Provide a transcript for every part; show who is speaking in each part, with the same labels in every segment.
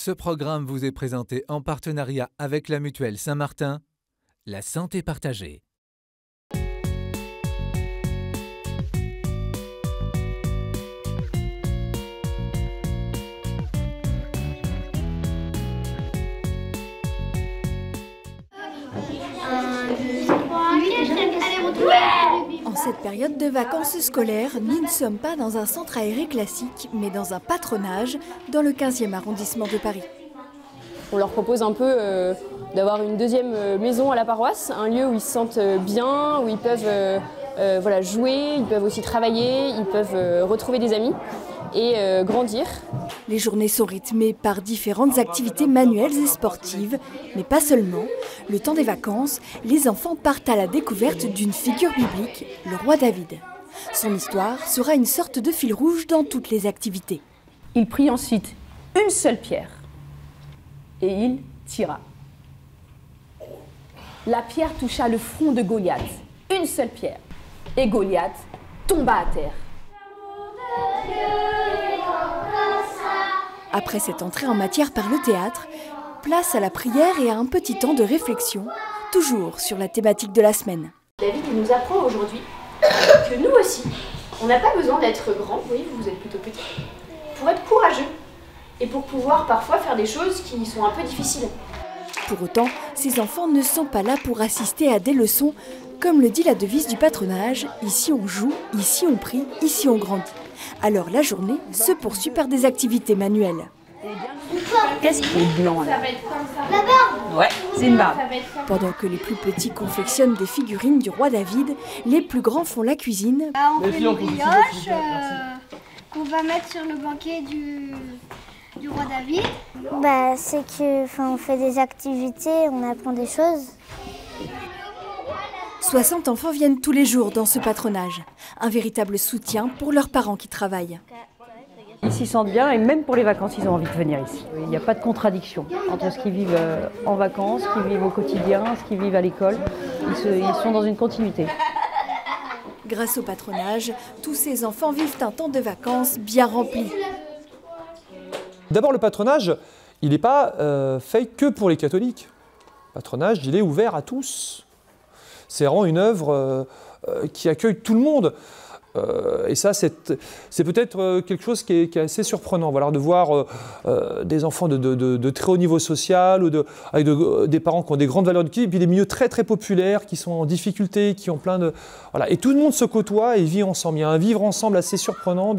Speaker 1: Ce programme vous est présenté en partenariat avec la Mutuelle Saint-Martin, la santé partagée.
Speaker 2: En cette période de vacances scolaires, nous ne sommes pas dans un centre aéré classique, mais dans un patronage dans le 15e arrondissement de Paris.
Speaker 3: On leur propose un peu d'avoir une deuxième maison à la paroisse, un lieu où ils se sentent bien, où ils peuvent jouer, ils peuvent aussi travailler, ils peuvent retrouver des amis et grandir.
Speaker 2: Les journées sont rythmées par différentes activités manuelles et sportives, mais pas seulement. Le temps des vacances, les enfants partent à la découverte d'une figure biblique, le roi David. Son histoire sera une sorte de fil rouge dans toutes les activités.
Speaker 4: Il prit ensuite une seule pierre et il tira. La pierre toucha le front de Goliath, une seule pierre, et Goliath tomba à terre.
Speaker 2: Après cette entrée en matière par le théâtre, place à la prière et à un petit temps de réflexion, toujours sur la thématique de la semaine.
Speaker 5: David il nous apprend aujourd'hui que nous aussi, on n'a pas besoin d'être grand, oui, vous êtes plutôt petit, pour être courageux et pour pouvoir parfois faire des choses qui sont un peu difficiles.
Speaker 2: Pour autant, ces enfants ne sont pas là pour assister à des leçons, comme le dit la devise du patronage, ici on joue, ici on prie, ici on grandit. Alors la journée se poursuit par des activités manuelles.
Speaker 4: Qu'est-ce qui est blanc là?
Speaker 5: Ça va être comme ça. La barbe.
Speaker 4: Ouais, c'est une barbe.
Speaker 2: Pendant que les plus petits confectionnent des figurines du roi David, les plus grands font la cuisine.
Speaker 6: On fait des brioches qu'on va mettre sur le banquet du roi David.
Speaker 7: C'est on fait des activités, on apprend des choses.
Speaker 2: 60 enfants viennent tous les jours dans ce patronage. Un véritable soutien pour leurs parents qui travaillent.
Speaker 8: Ils s'y sentent bien et même pour les vacances, ils ont envie de venir ici. Il n'y a pas de contradiction entre ce qu'ils vivent en vacances, ce qu'ils vivent au quotidien, ce qu'ils vivent à l'école. Ils sont dans une continuité.
Speaker 2: Grâce au patronage, tous ces enfants vivent un temps de vacances bien rempli.
Speaker 9: D'abord, le patronage, il n'est pas fait que pour les catholiques. Le patronage, il est ouvert à tous. C'est vraiment une œuvre qui accueille tout le monde. Et ça, c'est peut-être quelque chose qui est assez surprenant, voilà, de voir des enfants de très haut niveau social, ou avec des parents qui ont des grandes valeurs d'éducation, et puis des milieux très très populaires, qui sont en difficulté, qui ont plein de... Voilà. Et tout le monde se côtoie et vit ensemble. Il y a un vivre ensemble assez surprenant,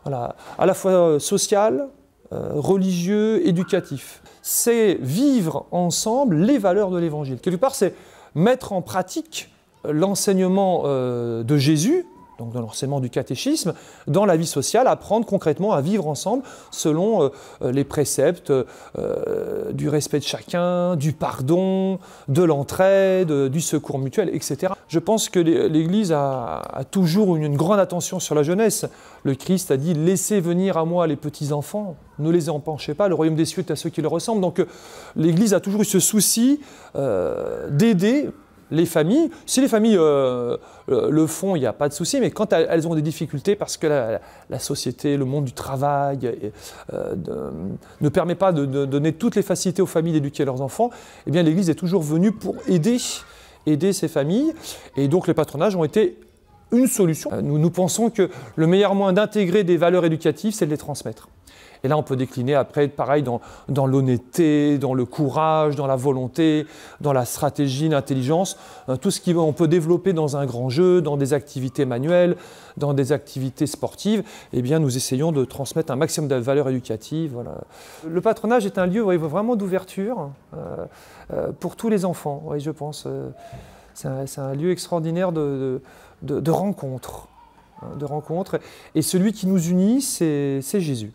Speaker 9: à la fois social, religieux, éducatif. C'est vivre ensemble les valeurs de l'Évangile. Quelque part, c'est mettre en pratique l'enseignement de Jésus, donc dans l'enseignement du catéchisme, dans la vie sociale, apprendre concrètement à vivre ensemble selon les préceptes du respect de chacun, du pardon, de l'entraide, du secours mutuel, etc. Je pense que l'Église a toujours une grande attention sur la jeunesse. Le Christ a dit « Laissez venir à moi les petits-enfants, ne les empanchez pas, le royaume des cieux est à ceux qui le ressemblent ». Donc l'Église a toujours eu ce souci d'aider les familles. Si les familles le font, il n'y a pas de souci, mais quand elles ont des difficultés parce que la société, le monde du travail ne permet pas de donner toutes les facilités aux familles d'éduquer leurs enfants, eh bien l'Église est toujours venue pour aider ces familles. Et donc les patronages ont été une solution. Nous pensons que le meilleur moyen d'intégrer des valeurs éducatives, c'est de les transmettre. Et là, on peut décliner après, pareil, dans l'honnêteté, dans le courage, dans la volonté, dans la stratégie, l'intelligence, tout ce qu'on peut développer dans un grand jeu, dans des activités manuelles, dans des activités sportives. Eh bien, nous essayons de transmettre un maximum de valeurs éducatives. Voilà. Le patronage est un lieu vraiment d'ouverture pour tous les enfants, je pense. C'est un lieu extraordinaire de rencontres. Et celui qui nous unit, c'est Jésus.